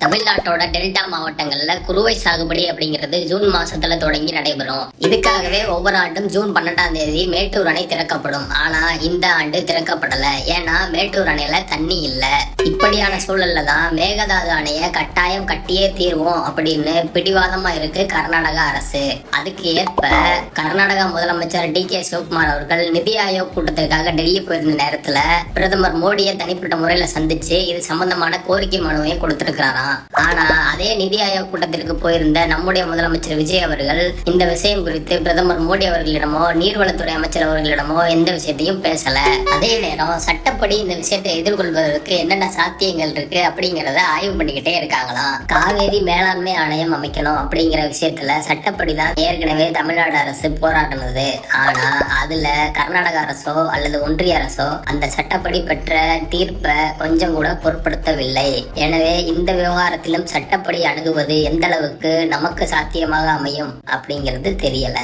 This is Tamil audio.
தமிழ்நாட்டோட டெல்டா மாவட்டங்கள்ல குறுவை சாகுபடி அப்படிங்கிறது ஜூன் மாசத்துல தொடங்கி நடைபெறும். இதுக்காகவே ஒவ்வொரு ஆண்டும் ஜூன் 12ஆம் தேதி மேட்டூர் அணை திறக்கப்படும். ஆனா இந்த ஆண்டு திறக்கப்படல. ஏன்னா மேட்டூர் அணையில தண்ணி இல்ல. இப்படியான சூழல்ல தான் மேகதாது அணைய கட்டாயம் கட்டியே தீர்வோம் அப்படின்னு பிடிவாதமா இருக்கு கர்நாடக அரசு. அதுக்கு ஏற்ப கர்நாடக முதலமைச்சர் டி.கே. சிவகுமார் அவர்கள் நிதி ஆயோக் கூட்டத்திற்காக டெல்லி போயிருந்த நேரத்துல பிரதமர் மோடியை தனிப்பட்ட முறையில சந்திச்சு இது சம்பந்தமான கோரிக்கை மனுவையும் கொடுத்திருக்கிறாராம். ஆனா அதே நிதி ஆயோக் கூட்டத்திற்கு போயிருந்த நம்முடைய முதலமைச்சர் விஜய் அவர்கள் இந்த விஷயம் குறித்து பிரதமர் மோடி அவர்களிடமோ நீர்வளத்துறை அமைச்சர் அவர்களிடமோ எந்த விஷயத்தையும் பேசல. அதே நேரம் சட்டப்படி இந்த விஷயத்தை எதிர்கொள்வதற்கு என்னென்ன சாத்தியங்கள் இருக்கு அப்படிங்கறத ஆய்வு பண்ணிக்கிட்டே இருக்காங்களாம். காவேரி மேலாண்மை ஆணையம் அமைக்கணும் அப்படிங்கிற விஷயத்துல சட்டப்படிதான் ஏற்கனவே தமிழ்நாடு அரசு போராடினது. ஆனா அதுல கர்நாடக அரசோ அல்லது ஒன்றிய அரசோ அந்த சட்டப்படி பெற்ற தீர்ப்பை கொஞ்சம் கூட பொருட்படுத்தவில்லை. எனவே இந்த விவகாரத்திலும் சட்டப்படி அணுகுவது எந்த அளவுக்கு நமக்கு சாத்தியமாக அமையும் அப்படிங்கிறது தெரியல.